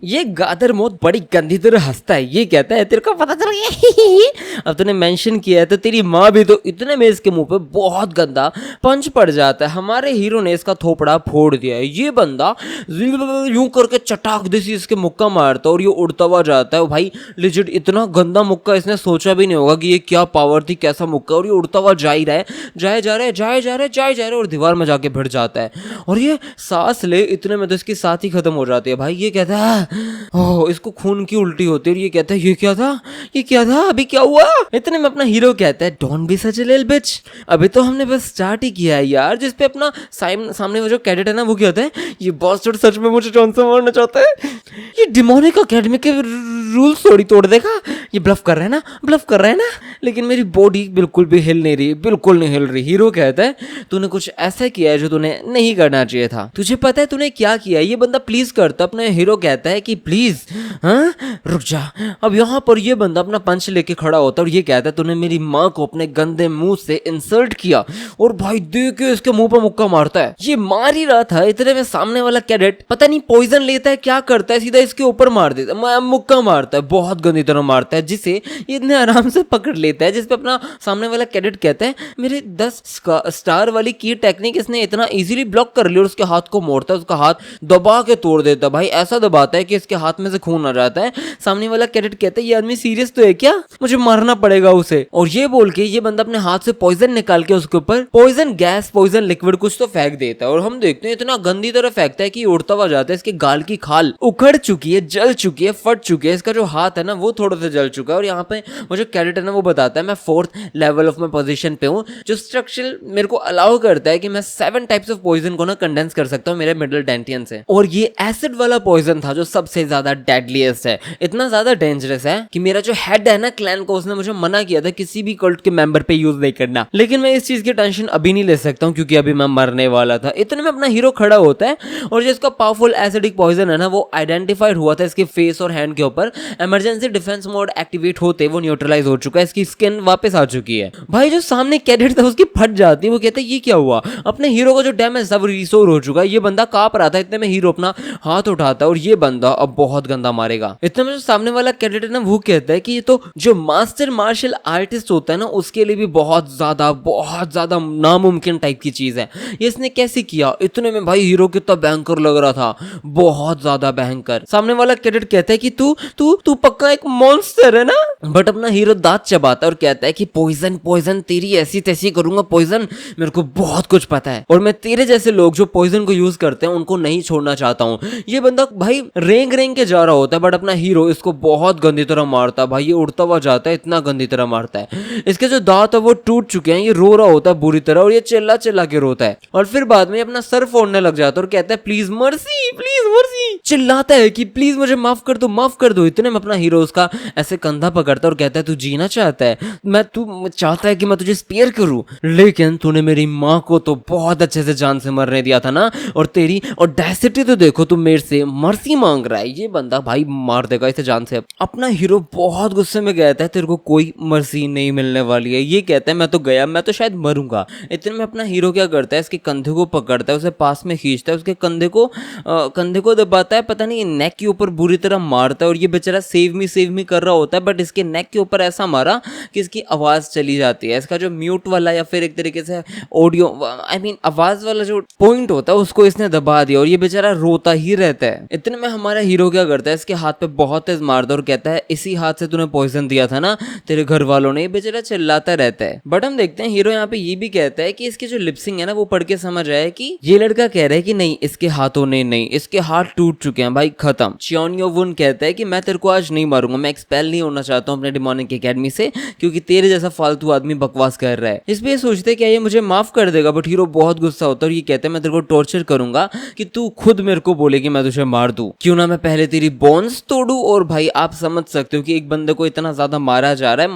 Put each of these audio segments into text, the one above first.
ये गादर मौत बड़ी गंदी तरह हंसता है, ये कहता है तेरे को पता चल गया अब तूने मेंशन किया है तो तेरी माँ भी। तो इतने में इसके मुंह पे बहुत गंदा पंच पड़ जाता है। हमारे हीरो ने इसका थोपड़ा फोड़ दिया है। ये बंदा यूं करके चटाक देसी इसके मुक्का मारता है और ये उड़ता हुआ जाता है। भाई लिजिट इतना गंदा मुक्का इसने सोचा भी नहीं होगा कि ये क्या पावर थी, कैसा मुक्का। और ये उड़ता हुआ जा ही रहा है, जाए जा रहा है और दीवार में जाके भिड़ जाता है। और ये सांस ले इतने में तो इसकी सांस ही खत्म हो जाती है। भाई ये कहता है ओह, इसको खून की उल्टी होती है। और ये कहता है ये क्या था अभी क्या हुआ। इतने में अपना हीरो कहता है don't be such a little bitch, अभी तो हमने बस स्टार्ट ही किया है यार। जिस पे अपना सामने वो जो कैडेट है ना वो कहता है ये बास्टर्ड सच में मुझे जॉनसन मारना चाहता है, ये डिमोनिक एकेडमी के रूल्स थोड़ी तोड़ देगा। ये ब्लफ कर रहा है ना, लेकिन मेरी बॉडी बिल्कुल भी हिल नहीं रही। हीरो कहता है तूने कुछ ऐसा किया है जो तूने नहीं करना चाहिए था, तुझे पता है तूने क्या किया है। ये बंदा प्लीज करता, अपने हीरो कहता है कि प्लीज रुक जा। अब यहाँ पर ये बंदा अपना पंच लेके खड़ा होता है और ये कहता है तूने मेरी माँ को अपने गंदे मुंह से इंसल्ट किया। और भाई देख के इसके मुंह पर मुक्का मारता है। ये मार ही रहा था, इतने में सामने वाला कैडेट पता नहीं पॉइजन लेता है क्या करता है, सीधा इसके ऊपर मार देता है, मुक्का मारता है, बहुत गंदी तरह मारता है, जिसे ये इतने आराम से पकड़ लेता है। जिसपे अपना सामने वाला कैडेट कहता है मेरे 10 स्टार वाली की टेक्निक इसने इतना इजीली ब्लॉक कर लिया। और उसके हाथ को मोड़ता है, उसका हाथ दबा के तोड़ देता है। भाई ऐसा दबाता है कि इसके हाथ में से खून आ जाता है। सामने वाला कैडेट कहता है ये आदमी सीरियस तो है क्या, मुझे मारना पड़ेगा उसे। और ये बोल के ये बंदा अपने हाथ से पॉइजन निकाल के उसके ऊपर पॉइजन गैस, पॉइजन लिक्विड कुछ तो फेंक देता है। और हम देखते हैं इतना गंदी तरह फेंकता है कि उड़ता हुआ जाता है। इसके गाल की खाल उखड़ चुकी है, जल चुकी है, फट चुकी है। इसका जो हाथ है ना वो थोड़ा सा जल चुका है। और यहाँ पे वो जो कैडेट है ना वो बताता है मैं 4th level of my position पे हूँ, जो स्ट्रक्चर मेरे को अलाउ करता है कि मैं 7 टाइप्स ऑफ पॉइजन को ना कंडेंस कर सकता हूँ मेरे मिडिल डेंटियन से। और ये एसिड वाला पॉइजन था जो सबसे ज्यादा डेडलीस्ट है, इतना ज्यादा डेंजरस है कि मेरा जो हेड है ना क्लैन को, उसने मुझे मना किया था किसी भी कल्ट के मेंबर पे यूज नहीं करना। लेकिन मैं इस चीज की टेंशन अभी नहीं ले सकता हूँ क्योंकि अभी मैं मरने वाला था। इतने में अपना हीरो खड़ा होता है और जिसका पावरफुल एसिडिक पॉइजन है ना वो आइडेंटिफाइड हुआ था इसके फेस और हैंड के ऊपर। इमरजेंसी डिफेंस मोड एक्टिवेट होते वो न्यूट्रलाइज हो चुका है, इसकी स्किन वापस आ चुकी है। भाई जो सामने कैडेट था उसकी फट जाती है। वो कहता है ये क्या हुआ, अपने हीरो का जो डैमेज था वो रिस्टोर हो चुका है। ये बंदा कांप रहा था, इतने में हीरो अपना हाथ उठाता है और ये बंदा अब बहुत गंदा मारेगा। इतने में जो सामने वाला कैडेट है ना वो कहता है कि ये तो जो मास्टर मार्शल आर्टिस्ट होता है ना उसके लिए भी बहुत ज्यादा नामुमकिन टाइप की चीज है, ये इसने कैसे किया। इतने में भाई हीरो कितना भयंकर लग रहा था, बहुत ज्यादा भयंकर। सामने वाला कैडेट कहता है कि तू पक्का एक मॉन्स्टर है ना। बट अपना हीरो दांत चबाता है और कहता है कि पॉइजन तेरी ऐसी तैसी करूंगा, पॉइजन मेरे को बहुत कुछ पता है और मैं तेरे जैसे लोग जो पॉइजन को यूज करते हैं उनको नहीं छोड़ना चाहता हूँ। ये बंदा भाई रेंग के जा रहा होता है बट अपना हीरो इसको बहुत गंदी तरह मारता है। भाई ये उड़ता हुआ जाता है, इतना गंदी तरह मारता है। इसके जो दांत है वो टूट चुके हैं, ये रो रहा होता है बुरी तरह और ये चिल्ला के रोता है। और फिर बाद में अपना सर फोड़ने लग जाता है और कहता है प्लीज मर्सी, चिल्लाता है कि प्लीज मुझे माफ कर दो। इतने में अपना हीरो उसका ऐसे कंधा पकड़ता है और कहता है तू जीना चाहता है, तू चाहता है कि मैं तुझे स्पेयर करूं, लेकिन तूने मेरी माँ को तो बहुत अच्छे से जान से मरने दिया था ना, और तेरी ऑडेसिटी तो देखो, तू मेरे से मर्सी मांग रहा है। ये बंदा भाई मार देगा इसे जान से। अपना हीरो बहुत गुस्से में कहता है तेरे को कोई मर्सी नहीं मिलने वाली है। ये कहता है मैं तो शायद मरूंगा। इतने में अपना हीरो क्या करता है इसके कंधे को पकड़ता है, उसे पास में खींचता है, उसके कंधे को दबाता है, पता नहीं नेक के ऊपर बुरी तरह मारता है। और ये बेचारा सेव मी कर रहा होता है बट इसके नेक के ऊपर ऐसा मारा कि इसकी आवाज चली जाती है। इसका जो म्यूट वाला या फिर एक तरीके से ऑडियो आवाज वाला जो पॉइंट होता है उसको इसने दबा दिया और ये बेचारा रोता ही रहता है। इतने में हमारा हीरो क्या करता है इसके हाथ पे बहुत तेज मारता है और कहता है इसी हाथ से तूने पॉइजन दिया था ना तेरे घर वालों ने। ये बेचारा चिल्लाता रहता है। बट हम देखते हैं हीरो यहाँ पे ये भी कहता है कि इसकी जो लिपसिंग है ना वो पढ़ के समझ आया कि ये लड़का कह रहा है कि नहीं इसके हाथों ने नहीं, इसके हाथ टूट चुके हैं भाई, खत्म। चियोनियो वुन कहता है कि मैं तेरे को आज नहीं मारूंगा, मैं एक्सपेल नहीं होना चाहता हूँ अपने डिमोनिक एकेडमी से क्योंकि तेरे जैसा फालतू आदमी बकवास कर रहा है। इस पे सोचते हैं क्या ये मुझे माफ कर देगा, बट हीरो बहुत गुस्सा होता है और ये कहता है मैं तेरे को टॉर्चर करूंगा कि तू खुद मेरे को बोले कि मैं तुझे मार दूं, क्यों ना मैं पहले तेरी बोन्स तोड़ू। और भाई आप समझ सकते हो कि एक बंदे को इतना ज्यादा मारा जा रहा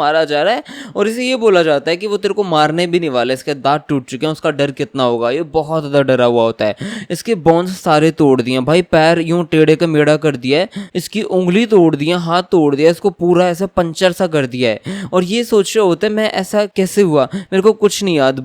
है और इसे ये बोला जाता है कि वो तेरे को मारने भी नहीं वाला, इसके दांत टूट चुके हैं, उसका डर कितना होगा। ये बहुत ज्यादा डरा हुआ होता है। इसके बोन्स सारे तोड़ दिए भाई, पैर यूं टेढ़े का मेढ़ा कर दिया है, इसकी उंगली तोड़ दी, हाथ तोड़ दिया, इसको पूरा ऐसा पंचर सा कर दिया है। और ये सोच रहे होते हैं मैं ऐसा कैसे हुआ, मेरे को कुछ नहीं याद।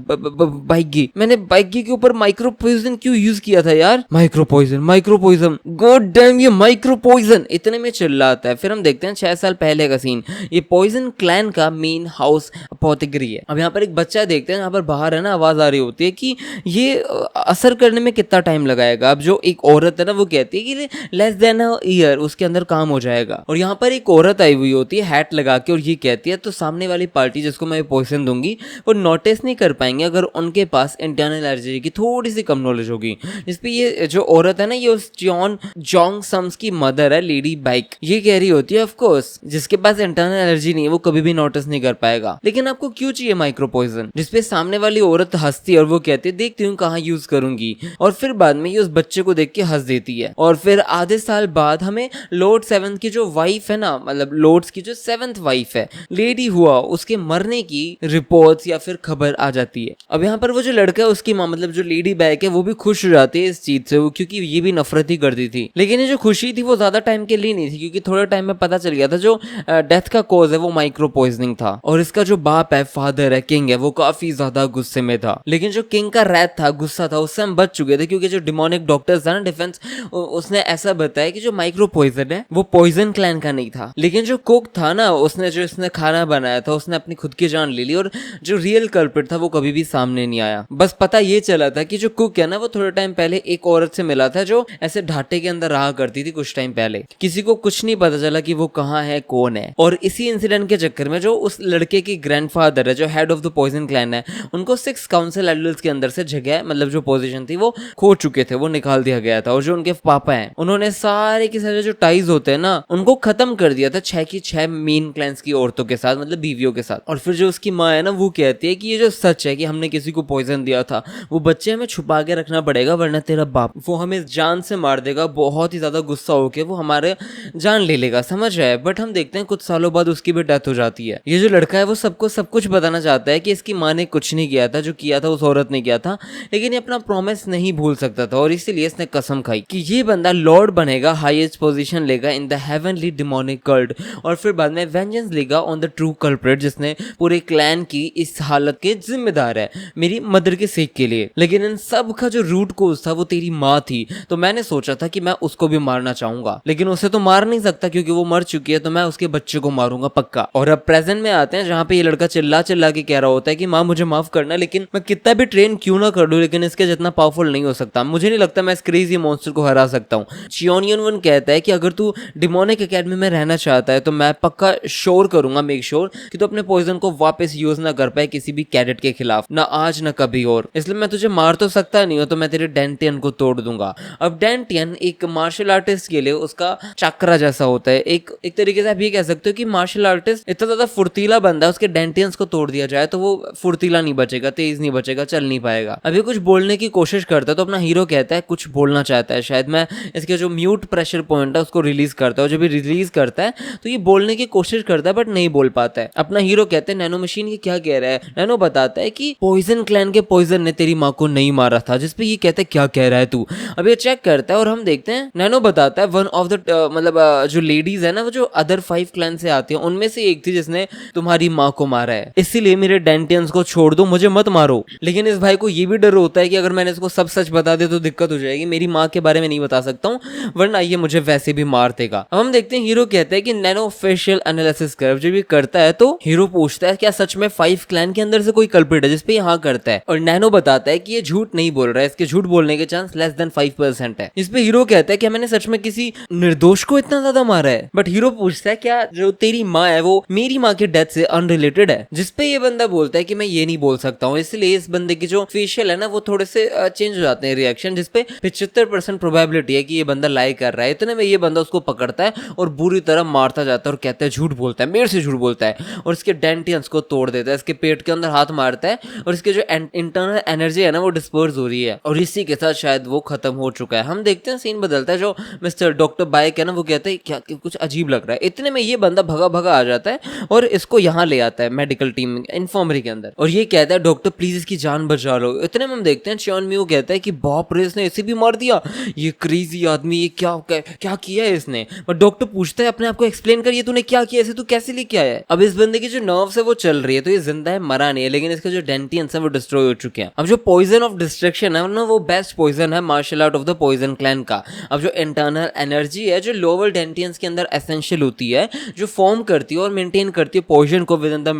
मैंने बाइकी के ऊपर माइक्रो पॉइजन क्यों यूज किया था यार, माइक्रो पॉइजन गॉड डैम, ये माइक्रो पॉइजन, इतने में चिल्लाता है। फिर हम देखते हैं 6 साल पहले का सीन, ये पॉइजन क्लैन का मेन हाउस अपोथेकेरी है। अब यहाँ पर एक बच्चा देखते हैं, यहाँ पर बाहर है ना आवाज आ रही होती है कि ये असर करने में कितना टाइम लगाएगा। अब जो एक औरत है ना वो कहती है कि लेस देन अ ईयर उसके अंदर काम हो जाएगा। और यहाँ पर एक औरत आई हुई होती है हैट लगा के और ये कहती है तो सामने वाली पार्टी जिसको मैं पॉइजन दूंगी वो नोटिस नहीं कर पाएंगे अगर उनके पास इंटरनल एनर्जी की थोड़ी सी कम नॉलेज होगी। जिस पे ये जो औरत है ना ये उस जॉन जोंग सम्स की मदर है, लेडी बाइक। ये कह रही होती है ऑफ कोर्स जिसके पास इंटरनल एनर्जी नहीं है वो कभी भी नोटिस नहीं कर पाएगा, लेकिन आपको क्यों चाहिए माइक्रो पॉइजन। जिसपे सामने वाली औरत हंसती है और वो कहती है देखती हूँ कहाँ यूज करूंगी। और फिर बाद में ये उस बच्चे को देख के हंस देती है। और फिर आधे साल बाद हमें लॉर्ड 7 की जो वाइफ है ना, मतलब लॉर्ड्स की जो 7th वाइफ है, लेडी हुआ, उसके मरने की रिपोर्ट्स या फिर खबर आ जाती है। अब यहाँ पर वो जो लड़का है उसकी माँ मतलब जो लेडी बैक है वो भी खुश हो जाती है इस चीज से, क्योंकि ये भी नफरत ही करती थी। लेकिन ये जो खुशी थी वो ज्यादा टाइम के लिए नहीं थी, क्योंकि थोड़े टाइम में पता चल गया था जो डेथ का कॉज है वो माइक्रो पॉइजनिंग था। और इसका जो बाप है, फादर है, किंग है, वो काफी ज्यादा गुस्से में था। लेकिन जो किंग का रैथ था, गुस्सा था, उससे हम बच चुके थे, क्योंकि जो डिमोनिक डॉक्टर्स था ना डिफेंस, उसने ऐसा बताया कि जो माइक्रो पॉइजन है वो पॉइजन क्लैन का नहीं था। लेकिन जो कुक था ना उसने जो इसने खाना बनाया था उसने अपनी खुद की जान ले ली, और जो रियल कल्प्रिट था वो कभी भी सामने नहीं आया। बस पता ये चला था कि जो कुक है ना वो थोड़े टाइम पहले एक औरत से मिला था जो ऐसे ढाटे के अंदर रहा करती थी कुछ टाइम पहले। किसी को कुछ नहीं पता चला कि वो कहाँ है, कौन है। और इसी इंसिडेंट के चक्कर में जो उस लड़के की ग्रैंडफादर है, जो head of the poison clan है, उनको 6 काउंसिल एडल्ट्स के अंदर से जगह मतलब जो पोजीशन थी वो खो चुके थे, वो निकाल दिया गया था। और जो उनके पापा हैं उन्होंने सारे के सारे जो टाइज होते हैं ना उनको खत्म कर दिया था 6 की 6 मेन क्लैंस की औरतों के साथ, मतलब बीवियों के साथ। और फिर जो उसकी माँ है ना वो कहती है कि ये जो सच है कि हमने किसी को पॉइजन दिया था वो बच्चे हमें छुपा के रखना पड़ेगा, वरना तेरा बाप वो हमें जान से मार देगा। बहुत ही ज्यादा गुस्सा होके वो हमारे जान ले लेगा, समझ रहा है। बट हम देखते हैं कुछ सालों बाद उसकी भी डेथ हो जाती है। ये जो लड़का है वो सबको सब कुछ बताना चाहता है कि इसकी माँ ने कुछ नहीं किया था, जो किया था उस औरत ने किया था, लेकिन ये अपना प्रॉमिस नहीं भूल सकता था। और इसीलिए इसने कसम खाई कि ये बंदा लॉर्ड बनेगा, हाईएस्ट पोजीशन लेगा in the heavenly demonic cult, और फिर बाद में वेंजेंस लेगा ऑन द ट्रू कल्प्रिट जिसने पूरे क्लैन की इस हालत के जिम्मेदार है, मेरी मदर के सेक के लिए। लेकिन इन सब का जो रूट कोज था वो तेरी माँ थी, तो मैंने सोचा था कि मैं उसको भी मारना चाहूंगा, लेकिन उसे तो मार नहीं सकता क्योंकि वो मर चुकी है, तो मैं उसके बच्चे को मारूंगा पक्का। और अब प्रेजेंट में आते हैं जहाँ पे ये लड़का चिल्ला चिल्ला के कह रहा होता है कि माँ मुझे माफ करना, लेकिन मैं कितना भी ट्रेन क्यों ना कर लूं लेकिन इसके जितना पावरफुल नहीं हो सकता। मुझे नहीं लगता मैं इस क्रेजी मॉन्स्टर को हरा सकता हूँ। चियोनियन वन कहता है कि अगर तू डिमोनिक एकेडमी में रहना चाहता है तो मैं पक्का श्योर करूंगा, मेक श्योर कि तू अपने पॉइजन को वापस यूज ना कर पाए किसी भी कैडेट के खिलाफ, ना आज ना कभी और। इसलिए मैं तुझे मार तो सकता नहीं हो, तो मैं तेरे डेंटियन को तोड़ दूंगा। अब डेंटियन एक मार्शल आर्टिस्ट के लिए उसका चक्रा जैसा होता है। एक तरीके से आप ये कह सकते हो कि मार्शल आर्टिस्ट इतना ज्यादा फुर्तीला बंदा है, उसके डेंटियंस को तोड़ दिया जाए तो वो फुर्तीला नहीं बचेगा, तेज नहीं बचेगा, चल नहीं पाएगा। अभी कुछ बोलने की कोशिश करता है तो अपना हीरो कहता है कुछ बोलना चाहता है, शायद मैं इसके जो म्यूट प्रेशर पॉइंट है उसको रिलीज करता है। जब भी रिलीज करता है तो ये बोलने की कोशिश करता है बट नहीं बोल पाता है। अपना हीरो कहते हैं नैनो मशीन ये क्या कह रहा है। नैनो बताता है कि पॉइजन क्लैन के पॉइजन ने तेरी माँ को नहीं मारा था, जिसपे ये कहता है क्या कह रहा है तू। अब ये चेक करता है और हम देखते हैं नैनो बताता है वन ऑफ द मतलब जो लेडीज है ना वो जो अदर 5 क्लैन से आती है उनमें से एक थी जिसने तुम्हारी माँ को मारा है, इसीलिए मेरे डेंटियंस को छोड़ दो, मुझे मत मारो। लेकिन इस भाई को ये भी डर होता है कि अगर मैंने इसको सब सच बता दे तो दिक्कत हो जाएगी, मेरी माँ के बारे में नहीं बता सकता हूँ वरना ये मुझे वैसे भी मार देगा। अब हम देखते हैं हीरो कहता है कि नैनो फेशियल एनालिसिस कर। जब ये करता है तो हीरो पूछता है क्या सच में 5 क्लैन के अंदर से कोई कल्प्रिट है, जिसपे यहाँ करता है और नैनो बताता है कि ये झूठ नहीं बोल रहा है, इसके झूठ बोलने के चांस लेस देन 5% है। इस पे हीरो कहता है कि मैंने सच में किसी निर्दोष को इतना ज्यादा मारा है। बट हीरो पूछता है क्या जो तेरी माँ है वो मेरी माँ की डेथ से अनरिलेटेड है, जिसपे ये बंदा बोलता है कि मैं ये नहीं बोल सकता हूँ। इसलिए इस बंदे की जो फेशियल है ना वो थोड़े से चेंज हो जाते हैं रिएक्शन, जिसपे 75% प्रोबेबिलिटी है कि ये बंदा लाई कर रहा है। इतने में ये बंदा उसको पकड़ता है और बुरी तरह मारता जाता है और कहता है झूठ बोलता है, मेरे से झूठ बोलता है, और इसके डेंटियंस को तोड़ देता है, इसके पेट के अंदर हाथ मारता है और इसके जो इंटरनल एनर्जी है ना वो डिस्पर्स हो रही है और इसी के साथ शायद वो खत्म हो चुका है। हम देखते हैं सीन बदलता है, जो मिस्टर डॉक्टर बाइक है ना वो कहता है क्या कुछ अजीब लग रहा है। इतने में ये बंदा भगा भगा आ जाता है और इसको यहाँ ले आता है मेडिकल टीम इन्फॉर्मरी के अंदर और ये कहता है डॉक्टर प्लीज इसकी जान बचा लो। इतने में हम देखते हैं चॉन म्यू कहता है कि बाप रे इसने इसे भी मार दिया, ये क्रेजी आदमी, ये क्या किया है इसने। बट डॉक्टर पूछता है अपने आप को एक्सप्लेन कर, ये तूने क्या किया, इसे तू कैसे लेके आया है। अब इस बंदे की जो नर्व्स है वो चल रही है तो ये जिंदा है, मरा नहीं है, लेकिन इसके जो डेंटियंस है वो डिस्ट्रॉय हो चुके हैं। अब जो पॉइजन ऑफ डिस्ट्रक्शन है ना वो बेस्ट पॉइजन है martial art of the poison clan का। अब जो इंटरनल एनर्जी है जो लोअर डेंटियंस के अंदर एसेंशियल होती है, जो फॉर्म करती है और मेंटेन करती है पॉइजन को विद इन द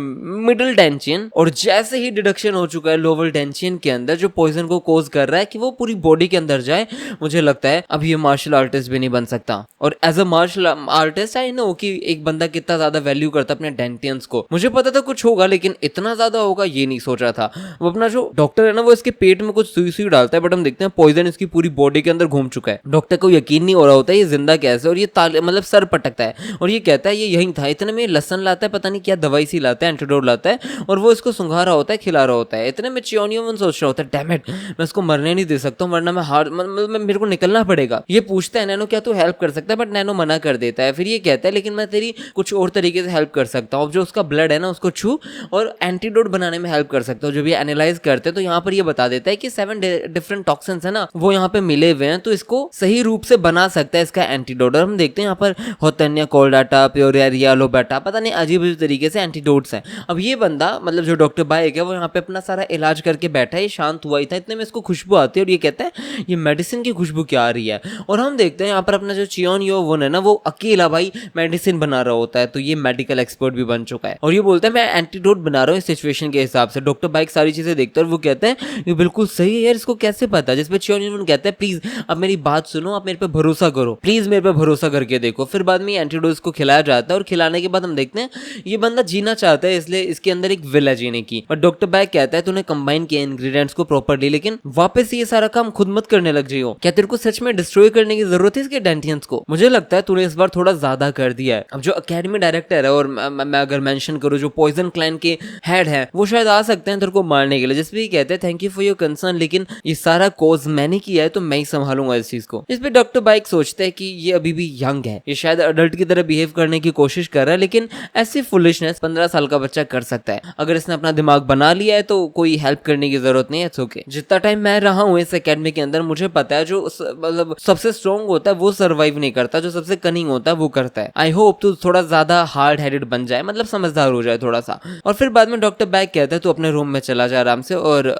मिडिल डेंटियन। और जैसे ही डिडक्शन हो चुका है लोअर डेंटियन के अंदर जो पॉइजन को कोज कर रहा है कि वो पूरी बॉडी के अंदर जाए, मुझे लगता है अब ये मार्शल आर्टिस्ट भी नहीं बन सकता। और as a martial artist I know कि एक बंदा कितना ज्यादा वैल्यू करता है अपने डेंटियंस को। मुझे पता था कुछ होगा, लेकिन इतना ज्यादा होगा ये नहीं सोच रहा था। वो अपना जो डॉक्टर है ना, वो इसके पेट में कुछ सुई सुई डालता है, बट हम देखते हैं पॉइजन इसकी पूरी बॉडी के अंदर घूम चुका है। डॉक्टर को यकीन नहीं हो रहा होता है ये जिंदा कैसे, और ये मतलब सर पटकता है और ये कहता है ये यहीं था। इतने में लहसन लाता है, पता नहीं क्या दवाई सी लाता है, एंटीडोट लाता है, और वो इसको सुंघा रहा होता है, खिला रहा होता है। इतने में चियोनियो सोच रहा होता है डैम इट, मैं इसको मरने नहीं दे सकता हूँ, वरना मैं मेरे को निकलना पड़ेगा। ये पूछता है नैनो क्या तू हेल्प कर सकता है, बट नैनो मना कर देता है। फिर ये कहता है लेकिन मैं तेरी कुछ और तरीके से हेल्प कर सकता हूँ, जो उसका ब्लड है ना उसको छू और एंटीडोट बनाने में हेल्प कर सकता हूँ। जो भी एनालाइज करते हैं तो यहाँ पर ये बता देता है कि 7 डिफरेंट टॉक्सिन्स है ना वो यहाँ पे मिले हुए हैं, तो इसको सही रूप से बना सकता है इसका एंटीडोट। और हम देखते हैं यहाँ पर होतन्या कोल्डाटा प्योरिया लोबेटा, पता नहीं अजीब अजीब तरीके से एंटीडोट्स हैं। अब ये बंदा मतलब जो डॉक्टर बाइक है वो यहाँ पे अपना सारा इलाज करके बैठा है, ये शांत हुआ ही था, इतने में इसको खुशबू आती है और ये कहता है ये मेडिसिन की खुशबू क्या आ रही है। और हम देखते हैं यहाँ पर अपना जो चियोन यो वन है ना वो अकेला भाई मेडिसिन बना रहा होता है, तो ये मेडिकल एक्सपर्ट भी बन चुका है और ये बोलता है मैं एंटीडोट बना रहा हूँ इस सिचुएशन के हिसाब से। डॉक्टर बाइक सारी चीजें देखता है और वो कहते हैं ये बिल्कुल सही है यार, इसको कैसे पता। जिसपे चियोन यो वन कहता है प्लीज अब मेरी बात सुनो, आप मेरे पे भरोसा करो, प्लीज मेरे पे भरोसा करके देखो। फिर बाद में एंटीडोट को खिलाया जाता है और खिलाने के बाद हम देखते हैं ये बंदा जीना चाहता है, इसलिए इसके अंदर एक विल है जीने की। और डॉक्टर बैग कहता है तूने कंबाइन किया इंग्रेडिएंट्स को प्रॉपर्ली, लेकिन वापस ये सारा काम खुद मत करने लग जाइयो। क्या तेरे को सच में डिस्ट्रॉय करने की जरूरत है इसके डेंटियंस को? मुझे लगता है तूने इस बार थोड़ा ज्यादा कर दिया है। अब जो एकेडमी डायरेक्टर है और मैं अगर मेंशन करूं जो पॉइजन क्लैन के हेड है वो शायद आ सकते हैं तेरे को मारने के लिए। जिसपे ये कहते हैं thank you for your concern, लेकिन ये सारा कॉज मैंने किया है तो मैं ही संभालूंगा इस चीज को। इस पे डॉक्टर बाइक सोचते हैं कि ये अभी भी यंग है, ये शायद अडल्ट की तरह बिहेव करने की कोशिश कर रहा है, लेकिन ऐसी फुलिशनेस 15 साल का बच्चा कर सकता है। अगर इसने अपना दिमाग बना लिया है तो कोई हेल्प करने की जरूरत नहीं है, इट्स ओके। जितना टाइम मैं रहा हूँ इस एकेडमी के अंदर मुझे पता है जो मतलब सबसे स्ट्रॉन्ग होता है वो सर्वाइव नहीं करता, जो सबसे कनिंग होता है वो करता है। आई होप तू थोड़ा ज्यादा हार्ड हेडेड बन जाए, मतलब समझदार हो जाए थोड़ा सा। और फिर बाद में डॉक्टर बैग कहता है तू अपने रूम में चला जा आराम से, और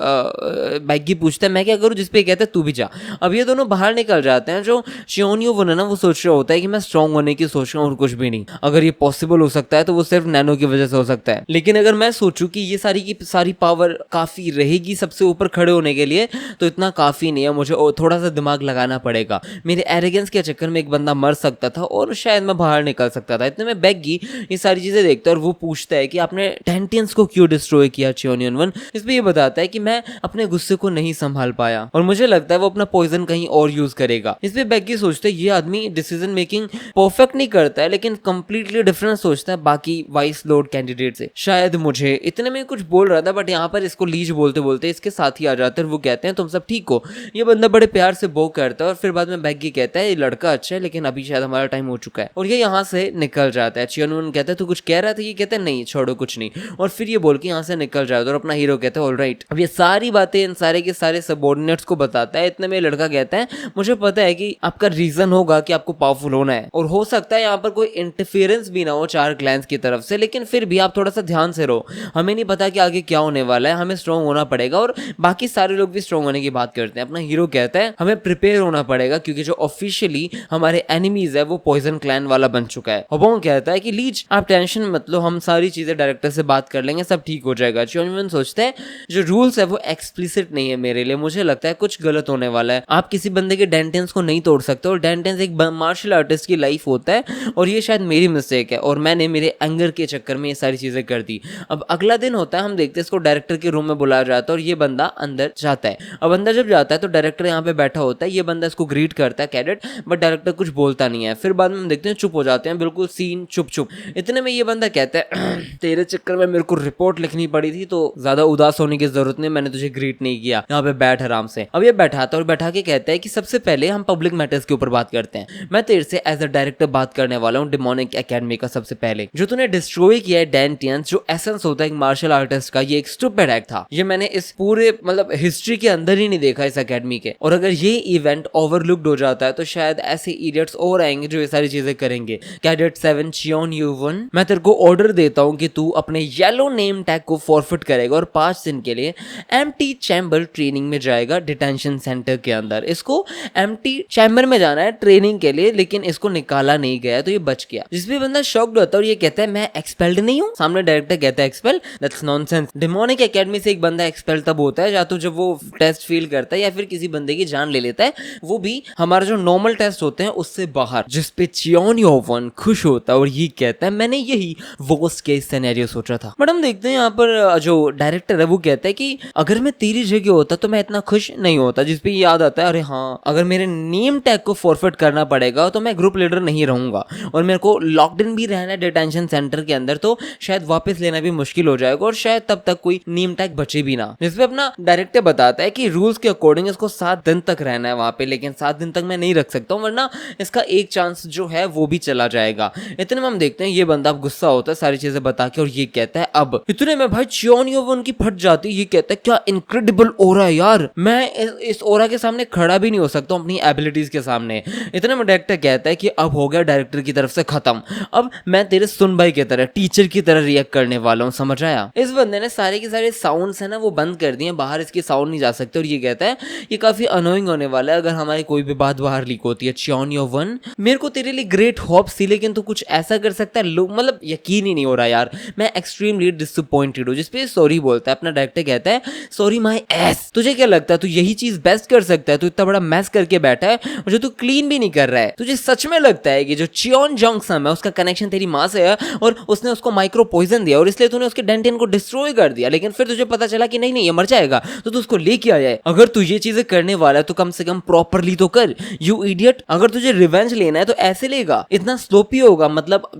बैगी पूछता है मैं क्या करूँ, जिसपे कहता है तू भी जा। अब ये दोनों बाहर निकल जाते हैं। जो शियोनियो वन है ना वो सोच रहा होता है कि मैं स्ट्रॉन्ग होने की सोच रहा हूँ और कुछ भी नहीं। अगर ये पॉसिबल हो सकता है तो वो सिर्फ नैनो की वजह से हो सकता है, लेकिन अगर मैं सोचूं कि ये सारी की सारी पावर काफी रहेगी सबसे ऊपर खड़े होने के लिए तो इतना काफी नहीं है, मुझे थोड़ा सा दिमाग लगाना पड़ेगा। मेरे एरोगेंस के चक्कर में एक बंदा मर सकता था और शायद मैं बाहर निकल सकता था। इतने में बैगी ये सारी चीजें देखता है और वो पूछता है कि आपने डेंटियंस को क्यों डिस्ट्रॉय किया चियोनियन वन। इसमें ये बताता है कि मैं अपने गुस्से को नहीं संभाल पाया और मुझे लगता है वो अपना पॉइजन कहीं और यूज करेगा। इसमें बैगी सोचता है ये आदमी डिसीजन मेकिंग परफेक्ट नहीं करता है, लेकिन कंप्लीटली डिफरेंट सोचता है बाकी वाइस लॉर्ड कैंडिडेट से। शायद मुझे इतने में कुछ बोल रहा था, बट यहाँ पर इसको लीज बोलते बोलते इसके साथ ही आ जाते हैं और वो कहते हैं तुम सब ठीक हो। ये बंदा बड़े प्यार से बो करता है और फिर बाद में बैगी कहता है ये लड़का अच्छा है लेकिन अभी शायद हमारा टाइम हो चुका है, और ये यहाँ से निकल जाता है। चियोनियो कहता है तू कुछ कह रहा था, ये कहता है नहीं छोड़ो कुछ नहीं, और फिर ये बोल के यहाँ से निकल जाता है और अपना हीरो कहता है ऑलराइट। अब ये सारी बातें इन सारे के सारे सबऑर्डिनेट्स को बताता है। इतने में लड़का कहता है मुझे पता है कि आपका रीजन होगा कि आपको पावरफुल होना है, और हो सकता है यहाँ पर कोई इंटरफेरेंस भी ना हो 4 क्लैंस की तरफ से, लेकिन फिर भी आप थोड़ा सा ध्यान से रहो। हमें नहीं पता कि आगे क्या होने वाला है, हमें स्ट्रॉन्ग होना पड़ेगा, और बाकी सारे लोग भी स्ट्रॉन्ग होने की बात करते हैं। अपना हीरो कहता है हमें प्रिपेयर होना पड़ेगा क्योंकि जो ऑफिशियली हमारे एनिमीज है वो पॉइजन क्लैन वाला बन चुका है। होबोंग कहता है कि लीज आप टेंशन मत लो, हम सारी चीजें डायरेक्टर से बात कर लेंगे, सब ठीक हो जाएगा। चियोनियो सोचता है जो रूल्स है वो एक्सप्लिसिट नहीं है मेरे लिए, मुझे लगता है कुछ गलत होने वाला है। आप किसी बंदे के डेंटेंस को नहीं तोड़ सकते, और डेंटेंस एक मार्शल आर्टिस्ट की लाइफ होता है, और ये शायद मेरी मिस्टेक है और मैंने मेरे एंगर के चक्कर में ये सारी चीजें कर दी। अब अगला दिन होता है, हम देखते हैं इसको डायरेक्टर के रूम में बुलाया जाता है और ये बंदा अंदर जाता है। अब अंदर जब जाता है तो डायरेक्टर यहाँ पे बैठा होता है, ये बंदा इसको ग्रीट करता है कैडेट, बट डायरेक्टर कुछ बोलता नहीं है। फिर बाद में हम देखते हैं चुप हो जाते हैं, बिल्कुल सीन चुप चुप। इतने में ये बंदा कहता है तेरे चक्कर में मेरे को रिपोर्ट लिखनी पड़ी थी, तो ज्यादा उदास होने की जरूरत नहीं, मैंने तुझे ग्रीट नहीं किया, यहाँ पे बैठ आराम से। अब ये बैठाता और बैठा के कहता है कि सबसे पहले हम पब्लिक मैटर्स के ऊपर बात करते हैं। मैं तेरे से एज अ डायरेक्टर बात करने वाला हूँ डेमोनिक एकेडमी का। सबसे पहले जो तूने डिस्ट्रॉय किया है डेंटियंस, जो एसेंस होता है एक मार्शल आर्टिस्ट का, ये एक स्टूपिड एक्ट था। ये मैंने इस पूरे मतलब हिस्ट्री के अंदर ही नहीं देखा इस एकेडमी के, और अगर ये इवेंट ओवरलुक्ड हो जाता है तो शायद ऐसे इडियट्स और आएंगे जो ये सारी चीजें करेंगे। कैडेट 7 चियोनियो वन, मैं तेरे को ऑर्डर देता हूँ कि तू अपने येलो नेम टैग को फॉरफिट करेगा और 5 दिन के लिए एम्प्टी चैम्बर ट्रेनिंग में जाएगा डिटेंशन सेंटर के अंदर। इसको एम्प्टी चैम्बर समर में जाना है ट्रेनिंग के लिए, लेकिन इसको निकाला नहीं गया तो ये बच गया। जिस भी बंदा शॉक्ड होता है और ये कहता है मैं एक्सपेल्ड नहीं हूँ। सामने डायरेक्टर कहता है expel, that's nonsense. Demonic academy से एक बंदा एक्सपेल तब होता है या तो जब वो टेस्ट फेल करता है या फिर किसी बंदे की जान ले लेता है, वो भी हमारा जो नॉर्मल टेस्ट होते हैं उससे बाहर। जिस पे चियोन योवन खुश होता है और ये कहता है मैंने यही वर्स्ट केस सिनेरियो सोचा था। बट हम देखते हैं यहाँ पर जो डायरेक्टर है वो कहता है कि अगर मैं तेरी जगह होता तो मैं इतना खुश नहीं होता। जिस पे याद आता है अरे हाँ, अगर मेरे नेम टैग को फॉरफिट करना पड़ेगा तो मैं ग्रुप लीडर नहीं रहूंगा और मेरे को लॉकड इन भी रहना है डिटेंशन सेंटर के अंदर, तो शायद वापस लेना भी मुश्किल हो जाएगा और शायद तब तक कोई नेम टैग बचे भी ना। जिसपे अपना डायरेक्टर बताता है कि रूल्स के अकॉर्डिंग इसको 7 दिन तक रहना है वहां पे, लेकिन 7 दिन तक मैं नहीं रख सकता हूँ वरना इसका एक चांस जो है वो भी चला जाएगा। इतने में हम देखते हैं ये बंदा अब गुस्सा होता है सारी चीजें बता के और ये कहता है अब। इतने में भाई चियोन योवन की फट जाती है। ये कहता है क्या इनक्रेडिबल ओरा है यार, मैं इस ओरा के सामने खड़ा भी नहीं हो सकता अपनी एबिलिटीज के सामने। इतने में डायरेक्टर कहता है कि अब हो गया डायरेक्टर की तरफ से खत्म, अब मैं तेरे सुन भाई की तरह टीचर की तरह रिएक्ट करने वाला हूँ, समझ आया। इस बंदे ने सारे के सारे साउंड्स है ना वो बंद कर दिए, बाहर इसकी साउंड नहीं जा सकते और ये कहता है ये काफी अनोइंग होने वाला है अगर हमारी कोई भी बात बाहर लीक होती है। चियोन योवन मेरे को तेरे लिए ग्रेट होप्स थी लेकिन तू कुछ ऐसा कर सकता है, लोग मतलब यकीन ही नहीं हो रहा यार, मैं एक्सट्रीमली डिसअपॉइंटेड हूँ। जिसपे सॉरी बोलता है अपना डायरेक्टर कहता है सॉरी माय एस, तुझे क्या लगता है तू यही चीज बेस्ट कर सकता है? तू इतना बड़ा मैस करके बैठा है और जो तू क्लीन भी नहीं कर रहा है। तुझे सच में लगता है कि जो चियोन जोंगसम है उसका कनेक्शन तेरी माँ से है और उसने उसको माइक्रो पॉइजन दिया और इसलिए तूने उसके डेंटिन को डिस्ट्रॉय कर दिया, लेकिन फिर तुझे पता चला कि नहीं नहीं ये मर जाएगा तो तू उसको लेके आ जाए। अगर तू ये चीजें करने वाला है तो कम से कम प्रॉपरली तो कर, यू इडियट। अगर तुझे रिवेंज लेना है तो ऐसे लेगा, इतना स्लोपी होगा, मतलब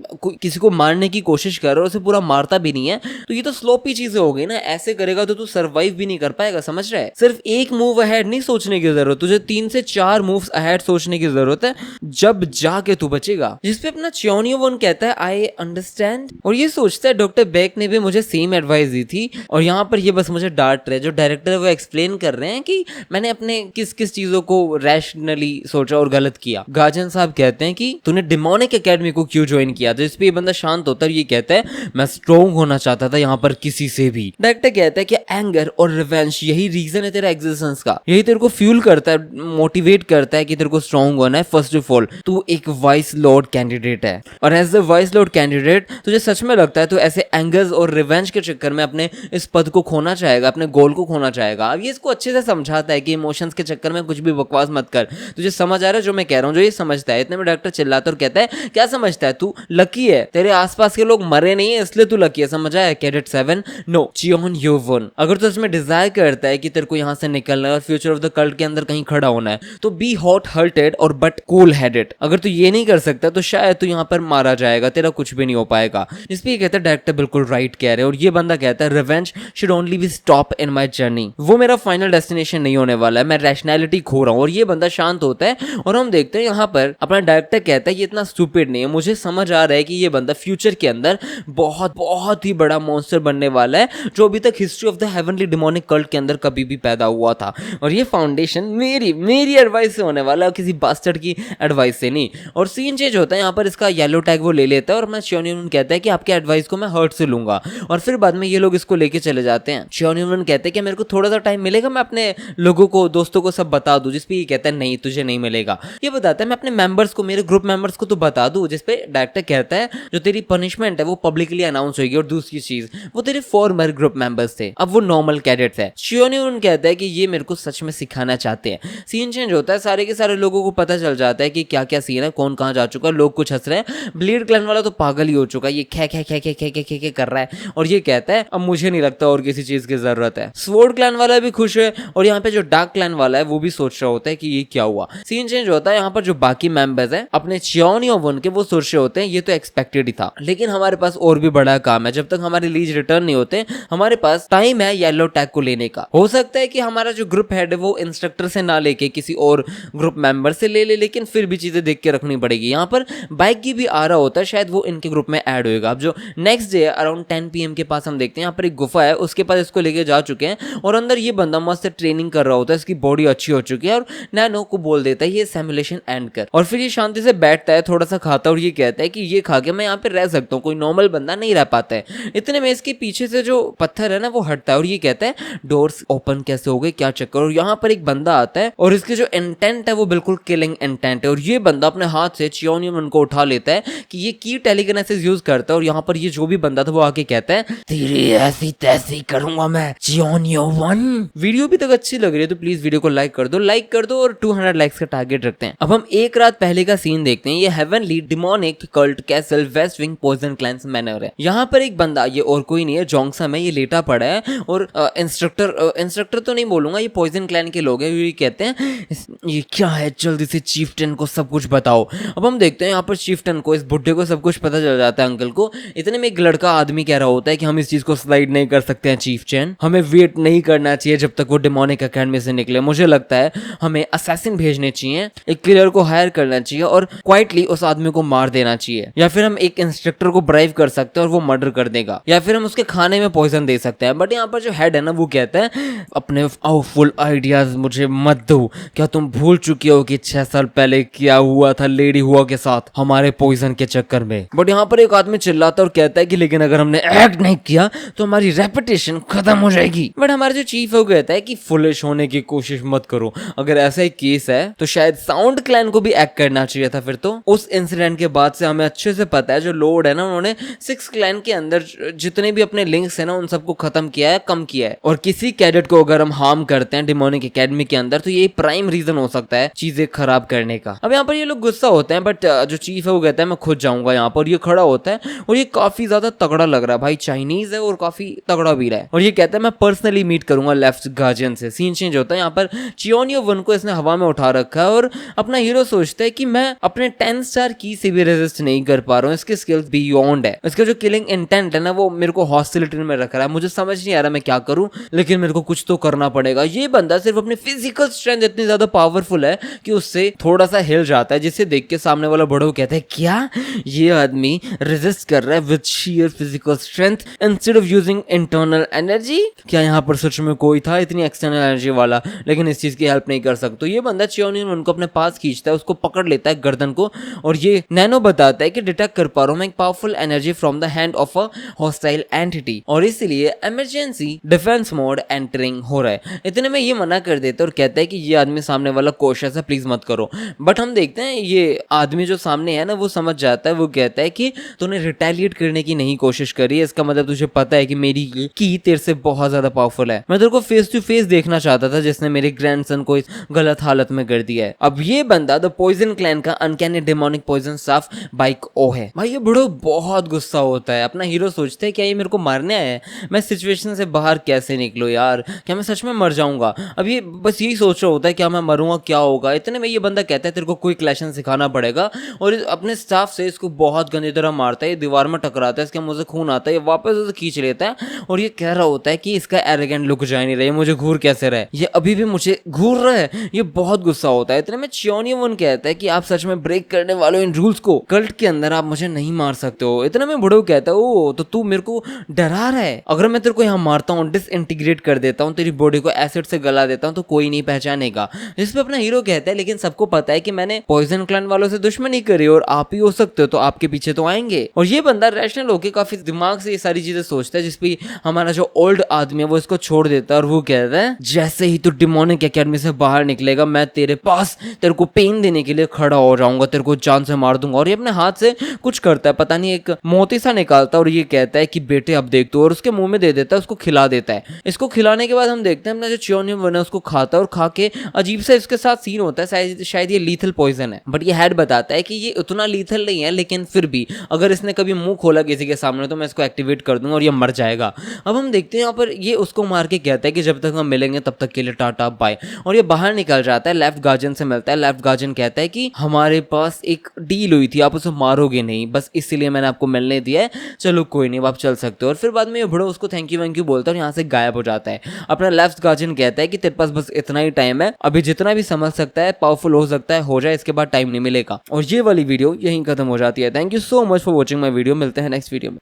किसी को मारने की कोशिश कर और उसे पूरा मारता भी नहीं है तो ये तो स्लोपी चीजें हो गई ना। ऐसे करेगा तो तू सर्वाइव भी नहीं कर पाएगा, समझ रहा है। सिर्फ एक मूव अहेड नहीं सोचने की जरूरत, तुझे 3 से 4 मूव्स अहेड सोचने की जरूरत है, जब जाके तू बचेगा। जिसपे अपना चियोन योवन कहता है आई अंडरस्टैंड और ये सोचता है डॉक्टर बेक ने भी मुझे सेम एडवाइस दी थी और यहाँ पर ये बस मुझे डांट रहे। जो डायरेक्टर वो एक्सप्लेन कर रहे हैं कि मैंने अपने किस किस चीजों को रैशनली सोचा और गलत किया। गाजन साहब कहते हैं कि तूने डेमोनिक एकेडमी को क्यों ज्वाइन किया? तो इस पे ये बंदा शांत होता है, ये कहता है मैं स्ट्रॉन्ग होना चाहता था यहाँ पर किसी से भी। डायरेक्टर कहता है कि एंगर और रिवेंज यही रीजन है तेरा एग्जिस्टेंस का, यही तेरे को फ्यूल करता है, मोटिवेट करता है कि तेरे को स्ट्रॉन्ग होना है। फर्स्ट ऑफ ऑल तू एक वाइस लॉर्ड कैंडिडेट है और as a vice lord candidate तुझे सच में लगता है तू ऐसे एंगर्स और रिवेंज के चक्कर में अपने इस पद को खोना चाहेगा, अपने गोल को खोना चाहेगा? अब ये इसको अच्छे से समझाता है कि इमोशंस के चक्कर में कुछ भी बकवास मत कर, तुझे समझ आ रहा है जो मैं कह रहा हूँ, जो ये समझता है। इतने में डॉक्टर चिल्लाता और कहता है क्या समझता है तू लकी है, तेरे आसपास के लोग मरे नहीं है इसलिए तू लकी है, समझ आया कैडेट 7? नो चियोन योवन, अगर तू इसमें डिजायर करता है कि तेरे को यहाँ से निकलना है और फ्यूचर ऑफ द कल्ट के अंदर कहीं खड़ा होना है तो बी हॉट हार्टेड और बट कूल हेडेड। अगर तू ये नहीं कर सकता तो शायद तू यहाँ पर मारा जाएगा, तेरा कुछ भी नहीं हो पाएगा। इस पे ये कहता है डायरेक्टर बिल्कुल राइट कह रहे हैं और ये बंदा कहता है revenge should only be stop in my journey, वो मेरा फाइनल डेस्टिनेशन नहीं होने वाला है, मैं रैशनैलिटी खो रहा हूँ। और ये बंदा शांत होता है और हम देखते हैं यहाँ पर अपना डायरेक्टर कहता है ये इतना स्टूपिड नहीं है, मुझे समझ आ रहा है कि ये बंदा फ्यूचर के अंदर बहुत बहुत ही बड़ा मॉन्स्टर बनने वाला है जो अभी तक history of the heavenly demonic cult के अंदर कभी भी पैदा हुआ था और ये फाउंडेशन मेरी एडवाइस से होने वाला है, किसी बास्टर्ड की एडवाइस से नहीं। और सीन चेंज होता है यहाँ पर, इसका येलो टैग वो ले लेता है और मैं चियोन योवन कहता है कि आपके एडवाइस को मैं हर्ट से लूंगा और फिर बाद में ये लोग इसको लेके चले जाते हैं। चियोन योवन कहते हैं कि मेरे को थोड़ा सा टाइम मिलेगा, मैं अपने लोगों को दोस्तों को सब बता दूं। जिसपे ये कहता है नहीं तुझे नहीं मिलेगा। ये बताता है मैं अपने मेंबर्स को, मेरे ग्रुप मेंबर्स को तो बता दूं। जिसपे डायरेक्टर कहता है जो तेरी पनिशमेंट है वो पब्लिकली अनाउंस होगी और दूसरी चीज वो तेरे फॉर्मर ग्रुप मेंबर्स थे, अब वो नॉर्मल कैडेट्स है। चियोन योवन कहता है कि ये मेरे को सच में सिखाना चाहते हैं। सीन चेंज होता है, सारे के सारे लोगों को पता चल जाता है कि क्या क्या सीन है, कौन कहाँ जा चुका है, लोग कुछ हंस रहे हैं। ब्लीड क्लैन वाला तो पागल ही हो चुका है, ये खे खे खे खे खे खे खे खे कर रहा है और ये कहता है अब मुझे नहीं लगता और किसी चीज की जरूरत है। स्वॉर्ड क्लैन वाला भी खुश है और यहाँ पे जो डार्क क्लैन वाला है वो भी सोच रहा होता है कि ये क्या हुआ। सीन चेंज होता है, यहाँ पर जो बाकी मेंबर्स हैं अपने चियोन योवन के, वो सोच रहे होते हैं ये तो एक्सपेक्टेड ही था, लेकिन हमारे पास और भी बड़ा काम है। जब तक हमारे लीज रिटर्न नहीं होते हमारे पास टाइम है येलो टैग को लेने का। हो सकता है कि हमारा जो ग्रुप हेड है वो इंस्ट्रक्टर से ना लेके किसी और ग्रुप मेंबर से ले लेकिन फिर भी चीजें देख के रखनी पड़ेगी। यहाँ पर बाइक की भी आ रहा होता है, शायद वो इनके ग्रुप में ऐड होएगा। अब जो नेक्स्ट डे अराउंड 10 PM के पास हम देखते हैं यहाँ पर एक गुफा है, उसके पास इसको लेके जा चुके हैं और अंदर ये बंदा मस्त ट्रेनिंग कर रहा होता है, इसकी बॉडी अच्छी हो चुकी है और नैनो को बोल देता है ये सिमुलेशन एंड कर और फिर ये शांति से बैठता है, थोड़ा सा खाता है और ये कहता है कि ये खा के मैं यहाँ पे रह सकता हूँ, कोई नॉर्मल बंदा नहीं रह पाता है। इतने में इसके पीछे से जो पत्थर है ना वो हटता है और ये कहता है डोर्स ओपन कैसे हो गए, क्या चक्कर। और यहाँ पर एक बंदा आता है और इसके जो इंटेंट है वो बिल्कुल किलिंग इंटेंट है और ये बंदा अपने हाथ से चियोनियन को उठा लेता है कि ये की टेलीकिनेसिस यूज करता है और यहाँ पर ये जो भी बंदा था वो आके कहता है तेरी ऐसी तैसी करूंगा मैं चियोनियन। वीडियो भी तक अच्छी लग रही है तो प्लीज वीडियो को लाइक कर दो और 200 लाइक्स का टारगेट रखते हैं। अब हम एक रात पहले का सीन देखते हैं। ये heavenly demonic cult castle west wing poison clans manor है। यहाँ पर एक बंदा, ये और कोई नहीं है, जोंगसम है, ये लेटा पड़ा है और इंस्ट्रक्टर तो नहीं बोलूंगा, ये पॉइजन क्लैन के लोग हैं। ये कहते हैं ये क्या है, जल्दी से चीफटेन को सब कुछ बताओ। अब हम देखते हैं यहाँ पर चीफटेन को, इस बुड्ढे को सब कुछ पता चल जाता है, अंकल को। इतने में एक लड़का आदमी कह रहा होता है कि हम इस चीज को स्लाइड नहीं कर सकते हैं चीफटेन, हमें वेट नहीं करना चाहिए जब तक वो डेमोनिक एकेडमी से निकले। मुझे लगता है हमें असैसिन भेजने चाहिए, एक किलर को हायर करना चाहिए और क्वाइटली उस आदमी को मार देना चाहिए, या फिर हम एक इंस्ट्रक्टर को ब्राइव कर सकते हैं और वो मर्डर कर देगा, या फिर हम उसके खाने में पॉइजन दे सकते हैं। बट यहाँ पर जो हेड है ना वो कहता है अपने फुल आइडियाज मुझे मत दो, क्या तुम भूल चुके हो कि 6 साल पहले क्या हुआ था लेडी हुआ के साथ हमारे पॉइजन के चक्कर में। बट यहाँ पर एक आदमी चिल्लाता है और कहता है कि लेकिन अगर हमने एक्ट नहीं किया तो हमारी रेपुटेशन खत्म हो जाएगी। बट हमारा जो चीफ है वो कहता है कि फुलिश होने की कोशिश मत करो, अगर ऐसा एक केस है तो शायद साउंड क्लैन को भी एक्ट करना चाहिए था। फिर तो उस इंसिडेंट के बाद से हमें अच्छे से पता है जो लॉर्ड है ना, उन्होंने 6 क्लैन के अंदर जितने भी अपने लिंक्स है ना उन सबको खत्म किया है, कम किया है। और किसी कैडेट को अगर हम हार्म करते हैं डेमोनिक एकेडमी के अंदर तो ये प्राइम रीजन हो सकता है चीजें खराब करने का। अब यहाँ पर ये लोग गुस्सा होते हैं बट जो चीफ है वो कहता है मैं खुद जाऊंगा यहाँ पर। ये खड़ा होता है और ये काफी ज्यादा तगड़ा लग रहा है भाई, चाइनीज है और काफी तगड़ा भी रहा है। और ये कहता है मैं पर्सनली मीट करूंगा लेफ्ट गार्जियन से। सीन चेंज होता है, यहाँ पर चियोनियन को इसने हवा में उठा रखा है और अपना हीरो सोचता है कि मैं अपने 10 स्टार की से भी रेजिस्ट नहीं कर पा रहा हूँ, इसके स्किल्स बियॉन्ड है, इसका जो किलिंग इंटेंट है ना वो मेरे को हॉस्टिलिटी में रख रहा है। मुझे समझ नहीं आ रहा मैं क्या करूं, लेकिन मेरे को कुछ तो करना पड़ेगा। ये बंदा सिर्फ अपनी फिजिकल स्ट्रेंथ इतनी ज्यादा पावरफुल है कि उससे थोड़ा सा हिल जाता है, जिसे देख के सामने वाला बड़ा कहता है क्या ये आदमी रेजिस्ट कर रहा है with shear physical strength instead of using internal energy. क्या यहाँ पर सच में कोई था इतनी एक्सटर्नल एनर्जी वाला, लेकिन इस चीज की हेल्प नहीं कर सकता। तो ये बंदा चियोनियन उनको अपने पास खींचता है, उसको पकड़ लेता है गर्दन को और ये नैनो बताता है कि डिटेक्ट कर पा रहा हूं मैं एक powerful energy from the hand of a hostile entity और इसलिए इमरजेंसी डिफेंस मोड एंटरिंग हो रहा है। इतने में ये मना कर देता है और कहता है कि ये आदमी सामने वाला कॉशियस है, प्लीज मत करो। बट हम देखते हैं ये आदमी जो सामने है ना वो समझ जाता है, वो कहता है कि तूने रिटेलिएट करने की नहीं कोशिश करी है, इसका मतलब तुझे पता है कि मेरी की तेरे से बहुत ज्यादा पावरफुल है। मैं तेरे को फेस टू फेस देखना चाहता था जिसने मेरे ग्रैंडसन को इस गलत हालत में कर दिया है। अब ये बंदा द पॉइजन क्लैन का अनकैनी डेमोनिक पॉइजन स्टाफ बाइक ओ है। भाई ये बड़ो बहुत गुस्सा होता है। अपना हीरो सोचता है क्या ये मेरे को मारने आया है, मैं सिचुएशन से बाहर कैसे निकलूं यार, क्या मैं सच में मर जाऊंगा। अब ये बस यही सोच रहा होता है क्या मैं मरूंगा क्या होगा। इतने में ये बंदा कहता है तेरे को क्विक लेसन सिखाना पड़ेगा और अपने स्टाफ से इसको बहुत गंदी तरह मारता है, ये दीवार में टकराता है, इसके मुंह से खून आता है, ये वापस उसे खींच लेता है और ये कह रहा होता है कि इसका एरोगेंट लुक जा नहीं रहा है, मुझे घूर कैसे रहा है, ये अभी भी मुझे घूर रहा है। ये बहुत गुस्सा होता है। इतने में चियोनियन कहता है कि आप सच में ब्रेक करने वाले इन रूल्स को, कल्ट के अंदर आप मुझे नहीं मार सकते हो। इतने में बुढ़ो कहता है ओ तो तू मेरे को डरा रहा है, अगर मैं तेरे को यहाँ मारता हूँ, डिसइंटीग्रेट कर देता हूँ, तेरी बॉडी को एसिड से गला देता हूँ तो कोई नहीं पहचानेगा। जिस पे अपना हीरो कहता है लेकिन सबको पता है कि मैंने पॉइजन क्लैन वालों से दुश्मनी करी और आप ही हो सकते हो तो आपके पीछे तो आएंगे। और ये बंदा रैशनल होके काफी दिमाग से ये सारी चीजें सोचता है, जिसपे हमारा जो ओल्ड आदमी है वो इसको छोड़ देता है और वो कहता है जैसे ही तू डेमोनिक एकेडमी से बाहर निकलेगा मैं तेरे पास तेरे को पेन देने के लिए खड़ा हो जाऊंगा, तेरे को जान से मार दूंगा। और ये अपने हाथ से कुछ करता है, पता नहीं एक मोती सा निकालता है और ये कहता है कि बेटे अब देख तू, और उसके मुंह में दे देता है, उसको खिला देता है। इसको खिलाने के बाद हम देखते हैं अपना जो चियोनियन है उसको खाता है और खा के अजीब सा इसके साथ सीन होता है, शायद ये लीथल पॉइजन है। बट ये हेड बताता है कि ये उतना लीथल नहीं है, लेकिन फिर भी अगर इसने कभी मुंह खोला किसी के सामने तो मैं इसको एक्टिवेट कर दूंगा और ये मर जाएगा। अब हम देखते हैं यहाँ पर ये उसको मार के कहता है कि जब तक हम मिलेंगे तब तक के लिए टाटा बाय, और ये बाहर निकल जाता है, लेफ्ट गार्जियन से मिलता है। लेफ्ट गार्जियन कहता है कि हमारे पास एक डील हुई थी, आप उसे मारोगे नहीं, बस इसीलिए मैंने आपको मिलने दिया है, चलो कोई नहीं आप चल सकते हो। और फिर बाद में ये बड़ो उसको थैंक यू बोलता है और यहाँ से गायब हो जाता है। अपना लेफ्ट गार्जियन कहता है कि तेरे पास बस इतना ही टाइम है, अभी जितना भी समझ सकता है पावरफुल हो सकता है हो जाए, इसके बाद टाइम नहीं मिलेगा। और ये वाली वीडियो यहीं खत्म हो जाती है। Thank you so much for watching my video, मिलते हैं नेक्स्ट वीडियो में।